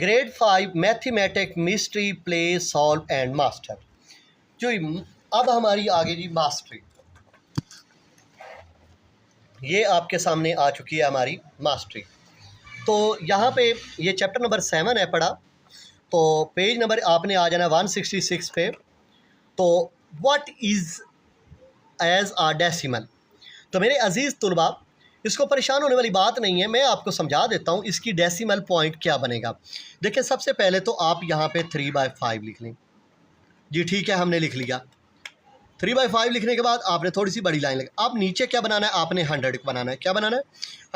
Grade 5 mathematic mystery play solve and master. जो अब हमारी आगे जी मास्टरी, ये आपके सामने आ चुकी है हमारी मास्टरी। तो यहाँ पे ये चैप्टर नंबर 7 है पढ़ा, तो पेज नंबर आपने आ जाना 166 पे। तो what is as a decimal. तो मेरे अजीज़ तुलबा, इसको परेशान होने वाली बात नहीं है, मैं आपको समझा देता हूँ इसकी डेसिमल पॉइंट क्या बनेगा। देखिए सबसे पहले तो आप यहाँ पे 3/5 लिख लें जी, ठीक है, हमने लिख लिया। 3/5 लिखने के बाद आपने थोड़ी सी बड़ी लाइन लगी। अब नीचे क्या बनाना है, आपने 100 बनाना है। क्या बनाना है?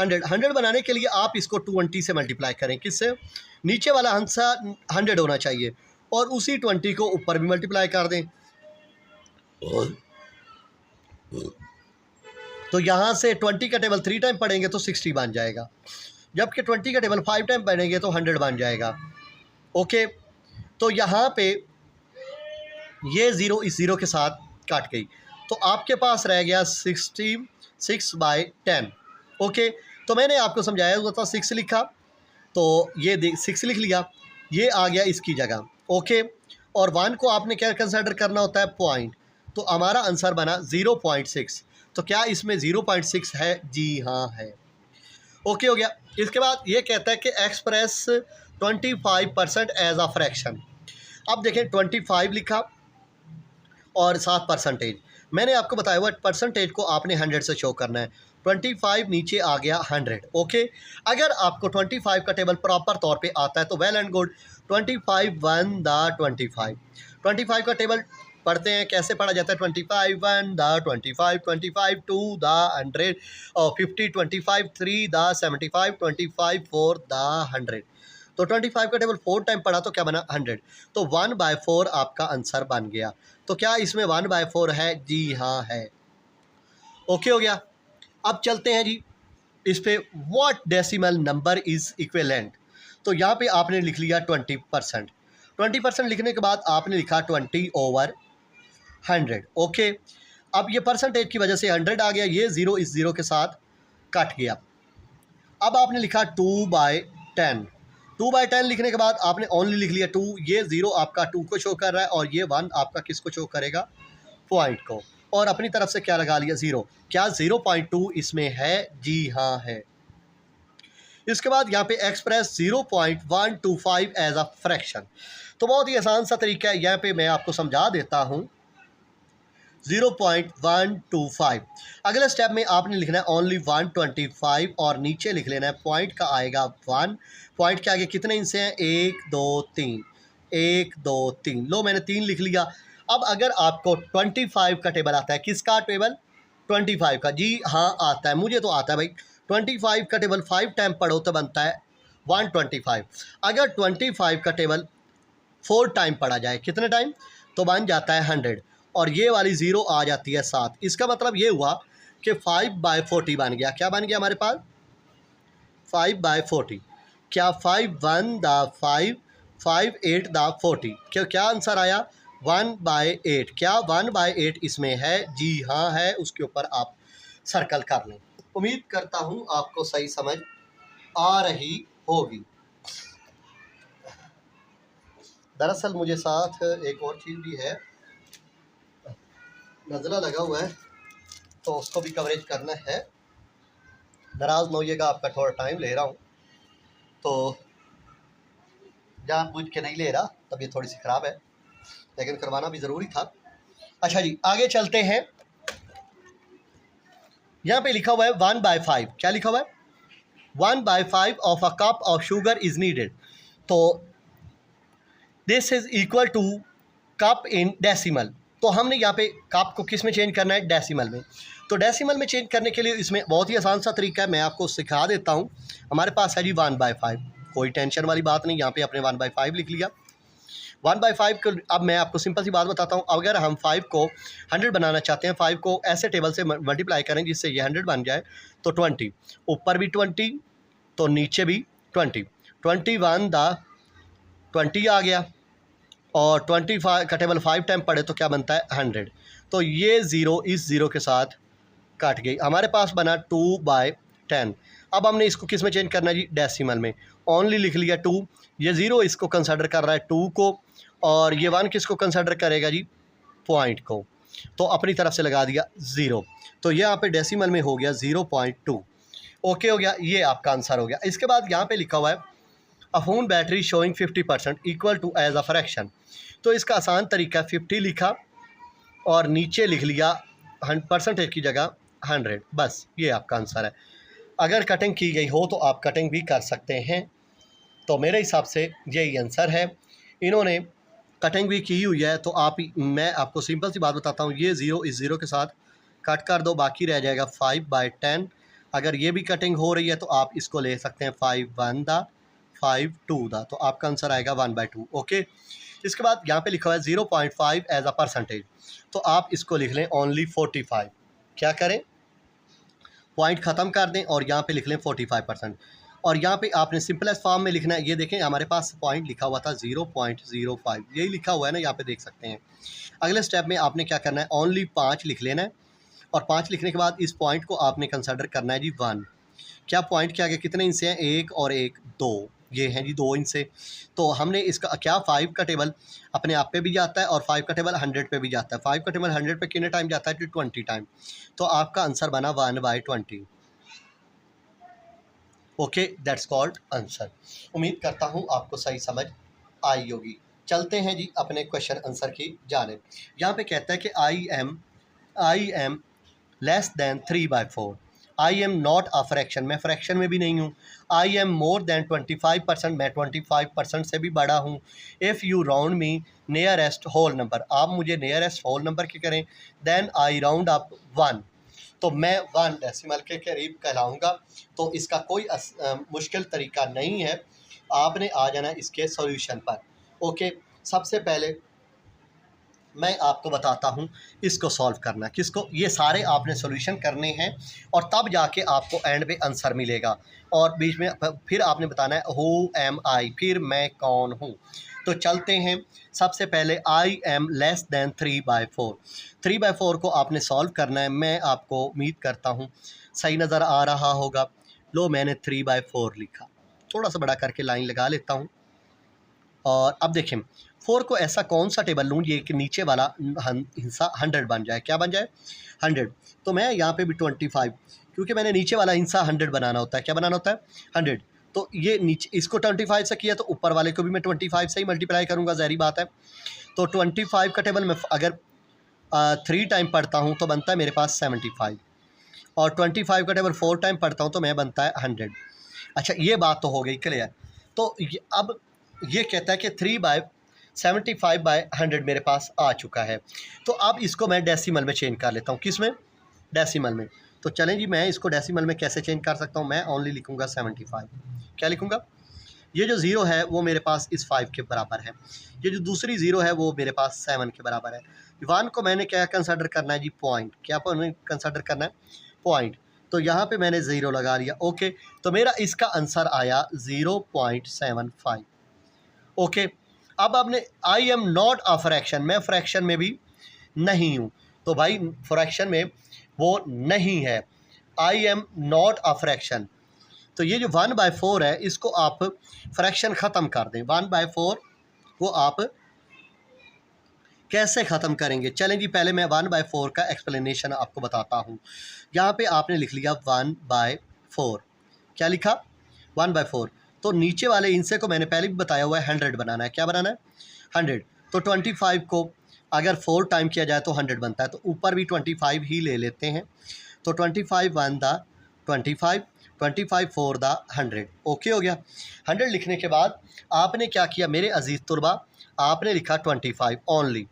100 बनाने के लिए आप इसको 20 से मल्टीप्लाई करें। किससे? नीचे वाला आंसर 100 होना चाहिए और उसी 20 को ऊपर भी मल्टीप्लाई कर दें। तो यहाँ से 20 का टेबल 3 टाइम पढ़ेंगे तो 60 बन जाएगा, जबकि 20 का टेबल 5 टाइम पढ़ेंगे तो 100 बन जाएगा। ओके, तो यहाँ पे ये ज़ीरो इस ज़ीरो के साथ काट गई, तो आपके पास रह गया 66/10। ओके, तो मैंने आपको समझाया हुआ था 6 लिखा, तो ये 6 लिख लिया, ये आ गया इसकी जगह। ओके, और 1 को आपने क्या कंसिडर करना होता है? पॉइंट। तो हमारा आंसर बना 0.6। तो क्या इसमें 0.6 है? जी हाँ है। ओके हो गया। इसके बाद ये कहता है कि एक्सप्रेस 25% एज अ फ्रैक्शन। अब देखें 25 लिखा और 7%। मैंने आपको बताया हुआ परसेंटेज को आपने 100 से शो करना है। 25 नीचे आ गया 100। ओके, अगर आपको 25 का टेबल प्रॉपर तौर पे आता है तो वेल एंड गुड। 25 1 द 25 का टेबल पढ़ते हैं, कैसे पढ़ा जाता है? 25 1 द 25 2 द 100 और 50 25 3 द 75 25 4 द 100। तो 25 का टेबल 4 टाइम पढ़ा तो क्या बना? 100। तो 1/4 आपका आंसर बन गया। तो क्या इसमें 1/4 है? जी हाँ है। ओके हो गया। अब चलते हैं जी इस पे, what decimal number is equivalent. तो यहाँ पे आपने लिख लिया 20%। 20% लिखने के बाद आपने लिखा 20/100। ओके, अब ये परसेंटेज की वजह से 100 आ गया, ये ज़ीरो इस ज़ीरो के साथ कट गया। अब आपने लिखा 2/10। 2/10 लिखने के बाद आपने ओनली लिख लिया 2। ये ज़ीरो आपका 2 को शो कर रहा है और ये 1 आपका किसको शो करेगा? पॉइंट को। और अपनी तरफ से क्या लगा लिया? 0। क्या 0.2 इसमें है? जी हाँ है। इसके बाद यहाँ पे एक्सप्रेस 0.125 एज अ फ्रैक्शन। तो बहुत ही आसान सा तरीका है, यहाँ पे मैं आपको समझा देता हूँ। 0.125। अगले स्टेप में आपने लिखना है ओनली 125 और नीचे लिख लेना है पॉइंट का आएगा 1। पॉइंट के आगे कितने इंच हैं? 1 2 3, 1 2 3। लो मैंने 3 लिख लिया। अब अगर आपको 25 का टेबल आता है, किसका टेबल? 25 का। जी हाँ आता है, मुझे तो आता है भाई। 25 का टेबल 5 टाइम पढ़ो तो बनता है 125। अगर 25 का टेबल 4 टाइम पढ़ा जाए, कितने टाइम? तो बन जाता है 100 और ये वाली 0 आ जाती है 7। इसका मतलब ये हुआ कि 5/40 बन गया। क्या बन गया हमारे पास? 5/40। क्या 5 1 द 5 5 8 द 40। क्या आंसर आया? 1/8। क्या 1/8 इसमें है? जी हाँ है। उसके ऊपर आप सर्कल कर लें। उम्मीद करता हूँ आपको सही समझ आ रही होगी। दरअसल मुझे साथ एक और चीज़ भी है, नज़ला लगा हुआ है, तो उसको भी कवरेज करना है। नाराज़ न होइएगा, आपका थोड़ा टाइम ले रहा हूँ, तो जानबूझ के नहीं ले रहा, तबीयत थोड़ी सी ख़राब है, लेकिन करवाना भी ज़रूरी था। अच्छा जी, आगे चलते हैं। यहाँ पे लिखा हुआ है 1/5। क्या लिखा हुआ है? 1/5 of a cup of sugar is needed. तो this is equal to cup in decimal. तो हमने यहाँ पे कप को किस में चेंज करना है? डेसिमल में। तो डेसिमल में चेंज करने के लिए इसमें बहुत ही आसान सा तरीका है, मैं आपको सिखा देता हूँ। हमारे पास है जी 1/5, कोई टेंशन वाली बात नहीं। यहाँ पे अपने 1/5 लिख लिया। 1/5 को अब मैं आपको सिंपल सी बात बताता हूँ। अगर हम 5 को 100 बनाना चाहते हैं, 5 को ऐसे टेबल से मल्टीप्लाई करें जिससे ये 100 बन जाए, तो 20, ऊपर भी 20 तो नीचे भी 20। 21 द 20 आ गया और 25 का टेबल 5 टाइम पढ़े तो क्या बनता है? 100। तो ये 0 इस 0 के साथ काट गई। हमारे पास बना 2/10। अब हमने इसको किस में चेंज करना है जी? डेसिमल में। ओनली लिख लिया 2, ये 0 इसको कंसिडर कर रहा है 2 को, और ये 1 किसको कंसिडर करेगा जी, पॉइंट को, तो अपनी तरफ से लगा दिया 0। तो ये यहाँ पे डेसिमल में हो गया 0.2। ओके हो गया, ये आपका आंसर हो गया। इसके बाद यहाँ पे लिखा हुआ है a phone battery showing 50% equal to as a fraction. तो इसका आसान तरीका 50 लिखा और नीचे लिख लिया परसेंटेज की जगह 100, बस ये आपका आंसर है। अगर कटिंग की गई हो तो आप कटिंग भी कर सकते हैं। तो मेरे हिसाब से यही आंसर है। इन्होंने कटिंग भी की हुई है, तो मैं आपको सिंपल सी बात बताता हूँ, ये 0 इस 0 के साथ कट कर दो, बाकी रह जाएगा 5/10। अगर ये भी कटिंग हो रही है तो आप इसको ले सकते हैं 5 1 दा 5 2 दा, तो आपका आंसर आएगा 1/2। ओके, इसके बाद यहाँ पे लिखा हुआ है 0.5 एज अ परसेंटेज, तो आप इसको लिख लें ओनली 45। क्या करें, पॉइंट ख़त्म कर दें और यहाँ पे लिख लें 45%। और यहाँ पे आपने सिंपलेस्ट फॉर्म में लिखना है। ये देखें हमारे पास पॉइंट लिखा हुआ था 0.05, यही लिखा हुआ है ना, यहाँ पे देख सकते हैं। अगले स्टेप में आपने क्या करना है, ओनली 5 लिख लेना है, और 5 लिखने के बाद इस पॉइंट को आपने कंसिडर करना है जी 1। क्या पॉइंट के आगे कितने इंच हैं, 1 और 1 2, ये हैं जी 2 इंच से। तो हमने इसका क्या 5 का टेबल अपने आप पे भी जाता है और 5 का टेबल 100 पे भी जाता है। 5 का टेबल 100 पे कितने टाइम जाता है, 20 टाइम। तो आपका आंसर बना 1/20। Okay, that's called answer. उम्मीद करता हूँ आपको सही समझ आई होगी। चलते हैं जी अपने क्वेश्चन आंसर की जानिब। यहाँ पे कहता है कि I am less than 3/4। I am not a fraction, मैं फ्रैक्शन में भी नहीं हूँ। आई एम मोर दैन 25%, मैं 25% से भी बड़ा हूँ। If you round me nearest whole number, आप मुझे नियरेस्ट होल नंबर के करें, देन आई राउंड अप 1, तो मैं 1 डेसिमल के करीब कहलाऊँगा। तो इसका कोई मुश्किल तरीका नहीं है, आपने आ जाना इसके सॉल्यूशन पर। ओके, सबसे पहले मैं आपको बताता हूँ इसको सॉल्व करना, किसको, ये सारे आपने सॉल्यूशन करने हैं और तब जाके आपको एंड पे आंसर मिलेगा। और बीच में फिर आपने बताना है हु एम आई, फिर मैं कौन हूँ। तो चलते हैं, सबसे पहले आई एम लेस दैन 3/4। 3/4 को आपने सॉल्व करना है। मैं आपको उम्मीद करता हूँ सही नज़र आ रहा होगा। लो, मैंने 3/4 लिखा, थोड़ा सा बड़ा करके लाइन लगा लेता हूँ। और अब देखें 4 को ऐसा कौन सा टेबल लूँ ये कि नीचे वाला हिस्सा 100 बन जाए। क्या बन जाए, 100। तो मैं यहाँ पे भी 25, क्योंकि मैंने नीचे वाला हिस्सा 100 बनाना होता है। क्या बनाना होता है, 100। तो ये नीचे इसको 25 से किया, तो ऊपर वाले को भी मैं 25 से ही मल्टीप्लाई करूँगा, ज़ाहिर बात है। तो 25 का टेबल मैं अगर 3 टाइम पढ़ता हूँ तो बनता है मेरे पास 75, और 25 का टेबल 4 टाइम पढ़ता हूँ तो मैं बनता है 100। अच्छा, ये बात तो हो गई क्लियर। तो अब ये कहता है कि 3/75/100 मेरे पास आ चुका है। तो अब इसको मैं डेसिमल में चेंज कर लेता हूँ। किस में, डेसिमल में। तो चलें जी, मैं इसको डेसिमल में कैसे चेंज कर सकता हूँ, मैं ओनली लिखूँगा 75। क्या लिखूँगा, ये जो 0 है वो मेरे पास इस 5 के बराबर है, ये जो दूसरी 0 है वो मेरे पास 7 के बराबर है। 1 को मैंने क्या कंसिडर करना है जी, पॉइंट। क्या कंसिडर करना है, पॉइंट। तो यहाँ पे मैंने 0 लगा लिया। ओके, तो मेरा इसका आंसर आया 0.75। ओके, अब आपने I am not a fraction, मैं फ्रैक्शन में भी नहीं हूँ। तो भाई फ्रैक्शन में वो नहीं है, I am not a fraction. तो ये जो 1/4 है इसको आप फ्रैक्शन ख़त्म कर दें। 1/4 को आप कैसे ख़त्म करेंगे, चलें जी पहले मैं 1/4 का एक्सप्लेनेशन आपको बताता हूँ। यहाँ पे आपने लिख लिया 1/4। क्या लिखा, 1/4। तो नीचे वाले इनसे को मैंने पहले भी बताया हुआ है 100 बनाना है। क्या बनाना है, 100। तो 25 को अगर 4 टाइम किया जाए तो 100 बनता है, तो ऊपर भी 25 ही ले लेते हैं। तो 25 1 दा 25, 25 4 दा 100। ओके हो गया। 100 लिखने के बाद आपने क्या किया मेरे अजीज़ तुलबा, आपने लिखा 25 ओनली।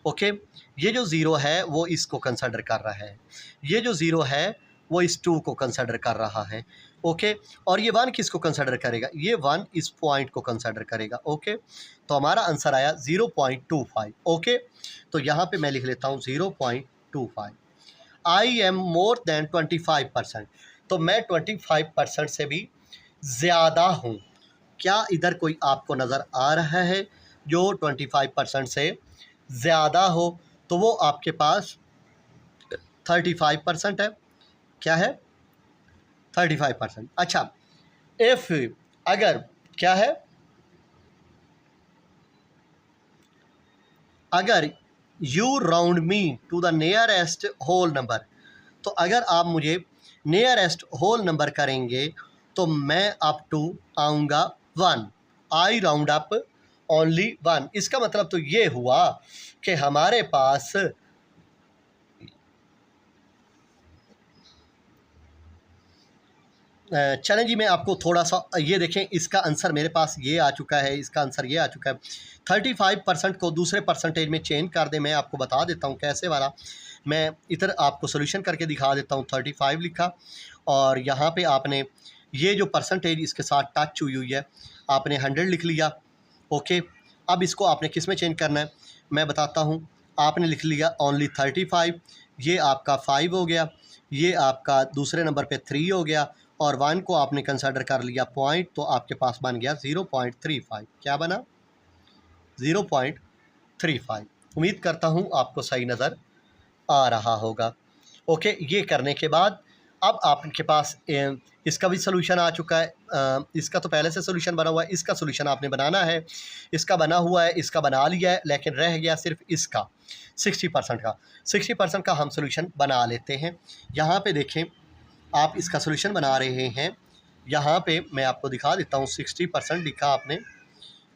ओके, ये जो 0 है वो इसको कंसिडर कर रहा है, ये जो 0 है वो इस 2 को कंसिडर कर रहा है। ओके, और ये 1 किसको कंसिडर करेगा, ये 1 इस पॉइंट को कंसिडर करेगा। ओके, तो हमारा आंसर आया 0.25। ओके, तो यहाँ पे मैं लिख लेता हूँ 0.25। आई एम मोर दैन 25%, तो मैं 25% से भी ज़्यादा हूँ। क्या इधर कोई आपको नज़र आ रहा है जो 25% से ज़्यादा हो, तो वो आपके पास 35% है। क्या है, 35%। अच्छा, इफ़ अगर क्या है, अगर you round me to the nearest whole number, तो अगर आप मुझे नियरेस्ट होल नंबर करेंगे तो मैं अप टू आऊँगा 1, आई राउंड अप ओनली 1। इसका मतलब तो ये हुआ कि हमारे पास चलें जी, मैं आपको थोड़ा सा ये देखें, इसका आंसर मेरे पास ये आ चुका है, इसका आंसर ये आ चुका है। 35% को दूसरे परसेंटेज में चेंज कर दे, मैं आपको बता देता हूँ कैसे वाला। मैं इधर आपको सोल्यूशन करके दिखा देता हूँ। 35 लिखा और यहाँ पे आपने ये जो परसेंटेज इसके साथ टच हुई है आपने 100 लिख लिया। ओके, अब इसको आपने किस में चेंज करना है मैं बताता हूँ। आपने लिख लिया ओनली 35, ये आपका 5 हो गया, ये आपका दूसरे नंबर पे 3 हो गया और 1 को आपने कंसिडर कर लिया पॉइंट, तो आपके पास बन गया 0.35। क्या बना, 0.35। उम्मीद करता हूँ आपको सही नज़र आ रहा होगा। ओके, ये करने के बाद अब आपके पास इसका भी सोल्यूशन आ चुका है। इसका तो पहले से सोल्यूशन बना हुआ है, इसका सोल्यूशन आपने बनाना है। इसका बना हुआ है, इसका बना लिया है, लेकिन रह गया सिर्फ इसका 60% का। 60% का हम सोल्यूशन बना लेते हैं। यहाँ पे देखें, आप इसका सोल्यूशन बना रहे हैं, यहाँ पे मैं आपको दिखा देता हूँ। 60% लिखा आपने,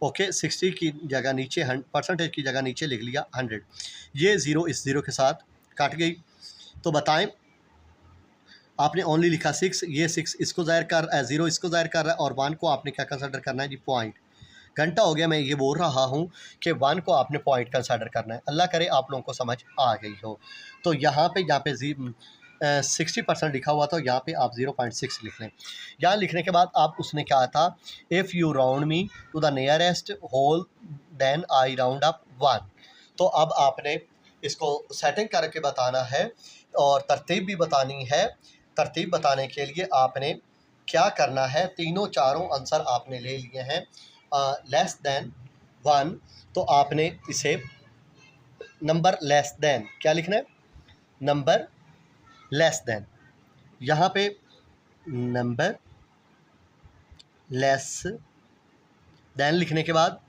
ओके, 60 की जगह नीचे परसेंटेज की जगह नीचे लिख लिया 100। ये ज़ीरो इस ज़ीरो के साथ कट गई। तो बताएं, आपने ओनली लिखा 6, ये 6 इसको ज़ाहिर कर 0 इसको ज़ाहिर कर रहा है और 1 को आपने क्या कंसिडर करना है जी, पॉइंट। घंटा हो गया मैं ये बोल रहा हूँ कि 1 को आपने पॉइंट कंसिडर करना है। अल्लाह करे आप लोगों को समझ आ गई हो। तो यहाँ पे 60% लिखा हुआ था, यहाँ पे आप 0.6 लिख लें। यहाँ लिखने के बाद आप उसने कहा था, if you round me to the nearest whole then I round up 1। तो अब आपने इसको सेटिंग करके बताना है और तरतीब भी बतानी है। तरतीब बताने के लिए आपने क्या करना है, तीनों चारों आंसर आपने ले लिए हैं लेस देन 1, तो आपने इसे नंबर लेस देन क्या लिखना है, नंबर लेस देन। यहाँ पे नंबर लेस देन लिखने के बाद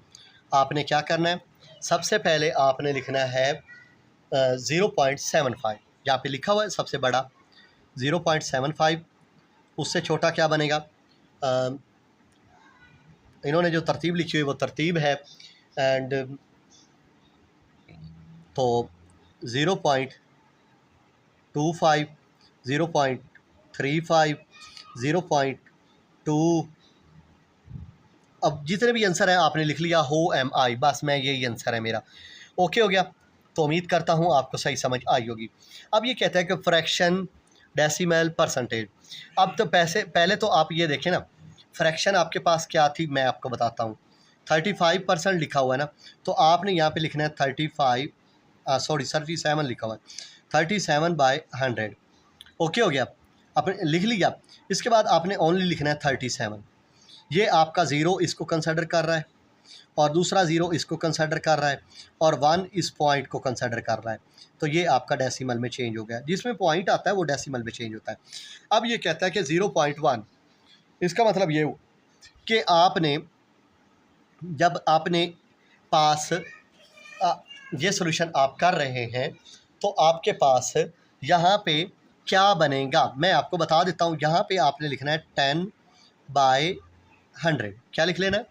आपने क्या करना है, सबसे पहले आपने लिखना है 0.75। यहाँ पे लिखा हुआ है सबसे बड़ा 0.75, उससे छोटा क्या बनेगा। इन्होंने जो तरतीब लिखी हुई वो तरतीब है, एंड तो 0.25, 0.35, 0.2, अब जितने भी आंसर हैं आपने लिख लिया हो एम आई, बस मैं यही आंसर है मेरा। ओके हो गया, तो उम्मीद करता हूँ आपको सही समझ आई होगी। अब ये कहता है कि फ्रैक्शन, डेसिमल, परसेंटेज। अब तो पहले तो आप ये देखें ना, फ्रैक्शन आपके पास क्या थी मैं आपको बताता हूँ। 35% लिखा हुआ है ना, तो आपने यहाँ पे लिखना है 37 लिखा हुआ है, 37/100। ओके हो गया, आपने लिख लिया। इसके बाद आपने ओनली लिखना है 37। ये आपका ज़ीरो इसको कंसिडर कर रहा है और दूसरा ज़ीरो इसको कंसिडर कर रहा है और 1 इस पॉइंट को कंसिडर कर रहा है। तो ये आपका डेसिमल में चेंज हो गया, जिसमें पॉइंट आता है वो डेसिमल में चेंज होता है। अब ये कहता है कि 0.1, इसका मतलब ये कि आपने जब आपने पास ये सोल्यूशन आप कर रहे हैं तो आपके पास यहाँ पे क्या बनेगा मैं आपको बता देता हूँ। यहाँ पे आपने लिखना है 10/100। क्या लिख लेना है,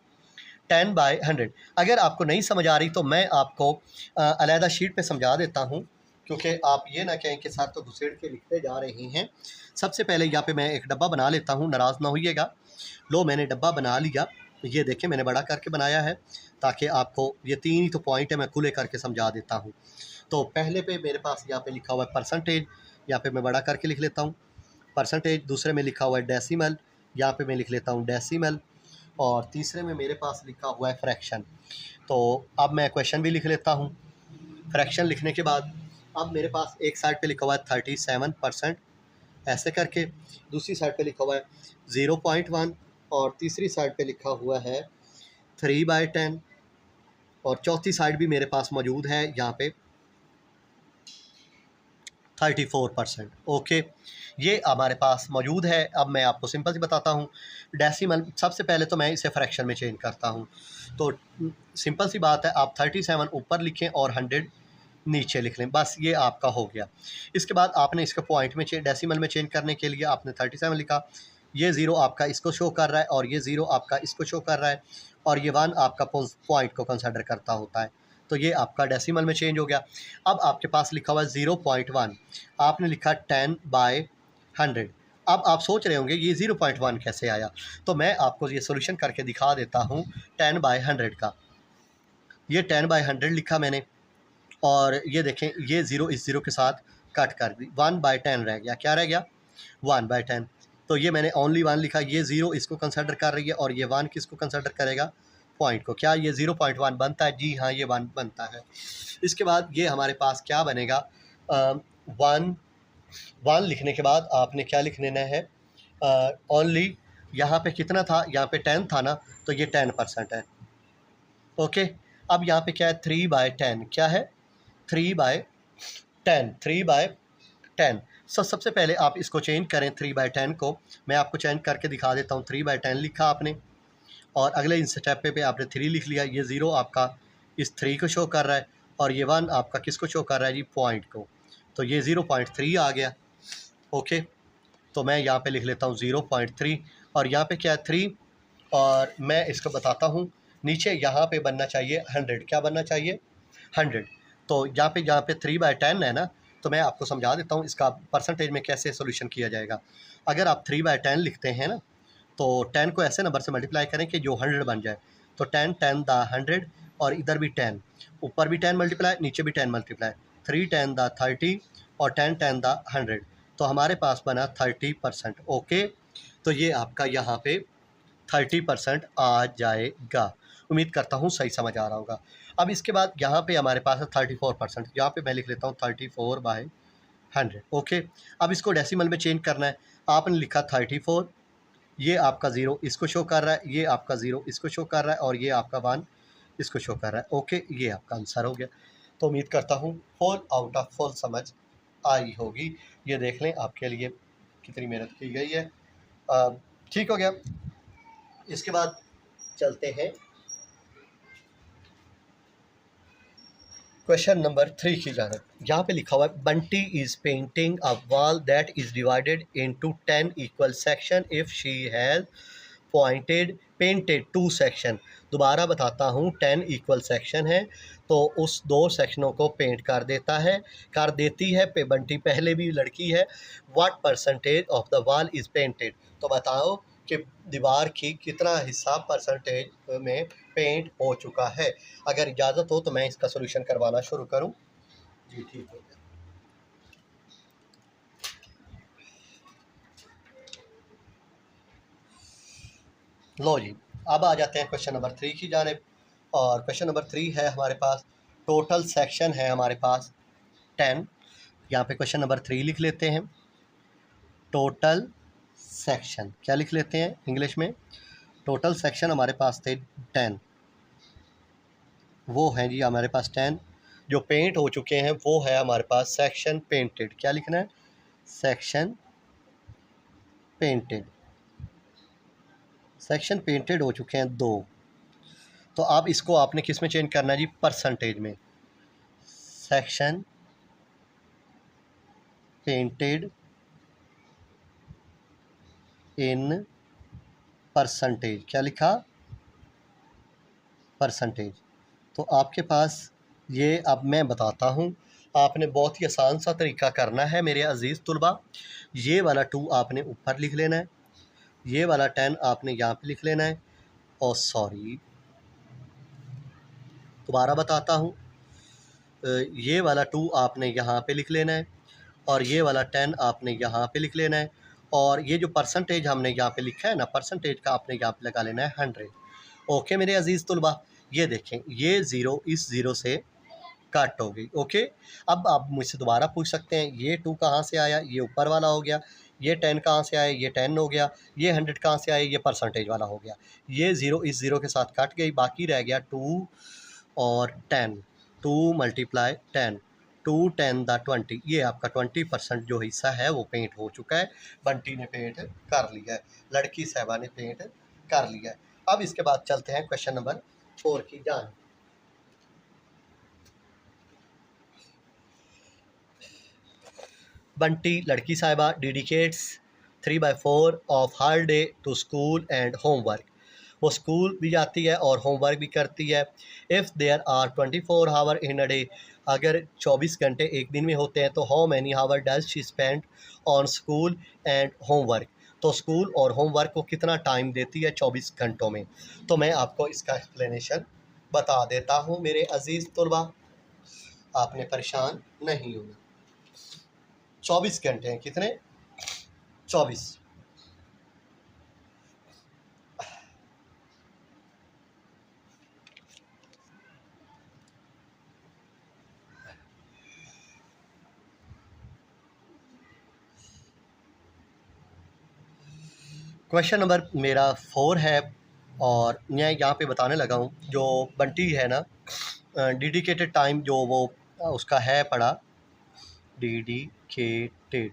10/100। अगर आपको नहीं समझ आ रही तो मैं आपको अलहदा शीट पे समझा देता हूँ, क्योंकि आप ये ना कहें कि साथ तो घुसेड़ के लिखते जा रहे हैं। सबसे पहले यहाँ पे मैं एक डब्बा बना लेता हूँ, नाराज़ ना होइएगा। लो, मैंने डब्बा बना लिया, ये देखें मैंने बड़ा करके बनाया है ताकि आपको ये 3 ही तो पॉइंट है, मैं खुले करके समझा देता हूँ। तो पहले पे मेरे पास यहाँ पे लिखा हुआ है परसेंटेज, यहाँ पे मैं बड़ा करके लिख लेता हूँ परसेंटेज। दूसरे में लिखा हुआ है डेसिमल, यहाँ पे मैं लिख लेता हूँ डेसिमल। और तीसरे में मेरे पास लिखा हुआ है फ्रैक्शन। तो अब मैं क्वेश्चन भी लिख लेता हूँ। फ्रैक्शन लिखने के बाद अब मेरे पास एक साइड पे लिखा हुआ है 37%, ऐसे करके दूसरी साइड पे लिखा हुआ है 0.1 और तीसरी साइड पे लिखा हुआ है 3/10 और चौथी साइड भी मेरे पास मौजूद है यहाँ पे 34%। ओके, ये हमारे पास मौजूद है। अब मैं आपको सिंपल सी बताता हूँ। डेसिमल सबसे पहले तो मैं इसे फ्रैक्शन में चेंज करता हूँ। तो सिंपल सी बात है, आप 37 ऊपर लिखें और 100 नीचे लिख लें, बस ये आपका हो गया। इसके बाद आपने इसको पॉइंट में डेसिमल में चेंज करने के लिए आपने 37 लिखा। ये ज़ीरो आपका इसको शो कर रहा है और ये ज़ीरो आपका इसको शो कर रहा है और ये 1 आपका पॉइंट को कंसिडर करता होता है। तो ये आपका डेसिमल में चेंज हो गया। अब आपके पास लिखा हुआ है 0.1, आपने लिखा 10/100। अब आप सोच रहे होंगे ये 0.1 कैसे आया, तो मैं आपको ये सोल्यूशन करके दिखा देता हूँ 10/100 का। ये 10/100 लिखा मैंने और ये देखें ये ज़ीरो इस ज़ीरो के साथ कट कर दी, 1/10 रह गया। क्या रह गया? 1/10। तो ये मैंने ओनली 1 लिखा, ये ज़ीरो इसको कंसिडर कर रही है और ये 1 किसको कंसिडर करेगा? पॉइंट को। क्या ये 0.1 बनता है? जी हाँ, ये 1 बनता है। इसके बाद ये हमारे पास क्या बनेगा? 1 लिखने के बाद आपने क्या लिख लेना है? ओनली यहाँ पे कितना था? यहाँ पे 10 था ना, तो ये 10% है। ओके, अब यहाँ पे क्या है? 3/10। क्या है? 3/10, 3/10। सबसे पहले आप इसको चेंज करें 3/10 को। मैं आपको चेंज करके दिखा देता हूँ। 3/10 लिखा आपने और अगले इन स्टेप पे आपने 3 लिख लिया। ये ज़ीरो आपका इस 3 को शो कर रहा है और ये 1 आपका किसको शो कर रहा है जी? पॉइंट को। तो ये 0.3 आ गया। ओके, तो मैं यहाँ पे लिख लेता हूँ 0.3 और यहाँ पे क्या है? 3 और मैं इसको बताता हूँ। नीचे यहाँ पे बनना चाहिए 100। क्या बनना चाहिए? 100। तो यहाँ पे 3/10 है ना, तो मैं आपको समझा देता हूँ इसका परसेंटेज में कैसे सोल्यूशन किया जाएगा। अगर आप 3/10 लिखते हैं ना, तो 10 को ऐसे नंबर से मल्टीप्लाई करें कि जो 100 बन जाए। तो 10 10 द 100 और इधर भी 10, ऊपर भी 10 मल्टीप्लाई, नीचे भी 10 मल्टीप्लाई, 3 10 द 30 और 10 10 द 100। तो हमारे पास बना 30%। ओके, तो ये आपका यहाँ पे 30% आ जाएगा। उम्मीद करता हूँ सही समझ आ रहा होगा। अब इसके बाद यहाँ पे हमारे पास है 34%। यहाँ पे मैं लिख लेता हूँ 34/100। ओके, अब इसको डेसिमल में चेंज करना है। आपने लिखा 34, ये आपका ज़ीरो इसको शो कर रहा है, ये आपका ज़ीरो इसको शो कर रहा है और ये आपका 1 इसको शो कर रहा है। ओके, ये आपका आंसर हो गया। तो उम्मीद करता हूँ फुल आउट ऑफ फुल समझ आई होगी। ये देख लें आपके लिए कितनी मेहनत की गई है। ठीक हो गया। इसके बाद चलते हैं क्वेश्चन नंबर 3 की जानिब। यहाँ पे लिखा हुआ है Bunty is painting a wall that is divided into 10 equal section if she has painted 2 section. दोबारा बताता हूँ, 10 इक्वल सेक्शन है तो उस 2 सेक्शनों को पेंट कर देती है। बंटी पहले भी लड़की है। What percentage of the wall is painted? तो बताओ कि दीवार की कितना हिस्सा परसेंटेज में पेंट हो चुका है। अगर इजाज़त हो तो मैं इसका सोल्यूशन करवाना शुरू करूं। जी ठीक हो गया। लो जी, अब आ जाते हैं क्वेश्चन नंबर 3 की जानिब। और क्वेश्चन नंबर 3 है हमारे पास, टोटल सेक्शन है हमारे पास 10। यहाँ पे क्वेश्चन नंबर 3 लिख लेते हैं। टोटल सेक्शन क्या लिख लेते हैं इंग्लिश में? टोटल सेक्शन हमारे पास थे 10, वो हैं जी हमारे पास 10। जो पेंट हो चुके हैं वो है हमारे पास सेक्शन पेंटेड। क्या लिखना है? Section painted. सेक्शन पेंटेड हो चुके हैं 2। तो अब इसको आपने किस में चेंज करना है जी? परसेंटेज में। Section painted in percentage. क्या लिखा? परसेंटेज। तो आपके पास ये, अब मैं बताता हूँ, आपने बहुत ही आसान सा तरीका करना है मेरे अज़ीज़ तुलबा। ये वाला 2 आपने ऊपर लिख लेना है, ये वाला 10 आपने यहाँ पे लिख लेना है। और सॉरी, दोबारा बताता हूँ, ये वाला 2 आपने यहाँ पे लिख लेना है और ये वाला 10 आपने यहाँ पे लिख लेना है। और ये जो परसेंटेज हमने यहाँ पे लिखा है ना, परसेंटेज का आपने यहाँ पे लगा लेना है 100। ओके मेरे अज़ीज़ तुलबा, ये देखें ये ज़ीरो इस ज़ीरो से कट हो गई। ओके, अब आप मुझसे दोबारा पूछ सकते हैं ये 2 कहाँ से आया? ये ऊपर वाला हो गया। ये 10 कहाँ से आया? ये 10 हो गया। ये 100 कहाँ से आया? ये परसेंटेज वाला हो गया। ये ज़ीरो इस ज़ीरो के साथ कट गई, बाकी रह गया 2 और 10। 2 × 10 2 10 द 20, ये आपका 20% जो हिस्सा है वो पेंट हो चुका है। बंटी ने पेंट कर लिया है, लड़की साहबा ने पेंट कर लिया है। अब इसके बाद चलते हैं क्वेश्चन नंबर 4 की जान। बंटी लड़की Sahiba dedicates 3/4 of her day to school and homework, वो स्कूल भी जाती है और होमवर्क भी करती है। If there are 24 hour in a day, अगर 24 घंटे एक दिन में होते हैं तो how many hour does she spend on school and homework, तो स्कूल और होमवर्क को कितना टाइम देती है 24 घंटों में। तो मैं आपको इसका एक्सप्लेनेशन बता देता हूँ मेरे अजीज़ तलबा, आपने परेशान नहीं होना। 24 घंटे हैं, कितने? 24। क्वेश्चन नंबर मेरा 4 है और मैं यहाँ पे बताने लगा हूँ, जो बंटी है ना, डेडिकेटेड टाइम जो वो उसका है पड़ा, डेडिकेटेड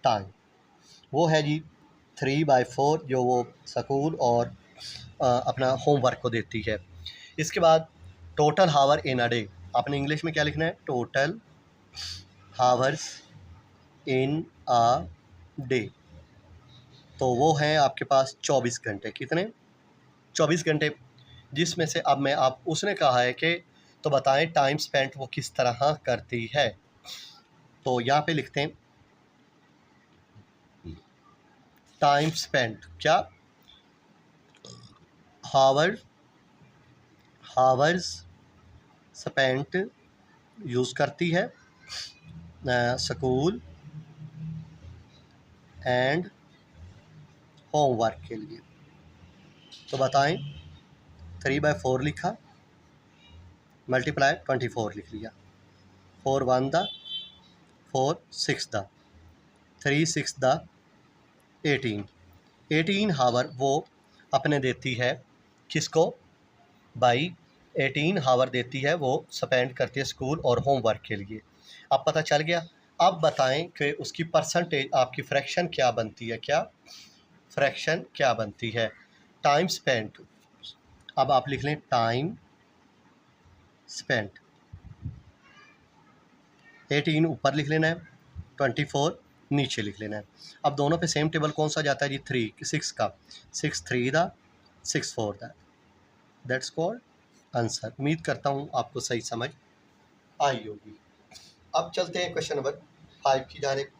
टाइम वो है जी 3/4, जो वो स्कूल और अपना होमवर्क को देती है। इसके बाद total hour in a day, आपने इंग्लिश में क्या लिखना है? Total hours in a day, तो वो हैं आपके पास 24 घंटे। कितने? 24 घंटे, जिसमें से अब मैं आप उसने कहा है कि तो बताएं टाइम स्पेंट वो किस तरह करती है। तो यहाँ पे लिखते हैं टाइम स्पेंट, क्या? हावर्स स्पेंट यूज़ करती है स्कूल एंड होमवर्क के लिए। तो बताएं 3/4 लिखा, मल्टीप्लाई 24 लिख लिया, 4 1 द 4 6 द 3 6 द 18 हावर वो अपने देती है, किसको? बाई 18 हावर देती है, वो स्पेंड करती है स्कूल और होमवर्क के लिए। अब पता चल गया। अब बताएं कि उसकी परसेंटेज, आपकी फ्रैक्शन क्या बनती है? क्या फ्रैक्शन क्या बनती है? टाइम स्पेंट, अब आप लिख लें टाइम स्पेंट, 18 ऊपर लिख लेना है, 24 नीचे लिख लेना है। अब दोनों पे सेम टेबल कौन सा जाता है जी? 6 का, 6 3 दा 6 4 दा, दैट्स कॉल्ड आंसर। उम्मीद करता हूँ आपको सही समझ आई होगी। अब चलते हैं क्वेश्चन नंबर 5 की जानिब।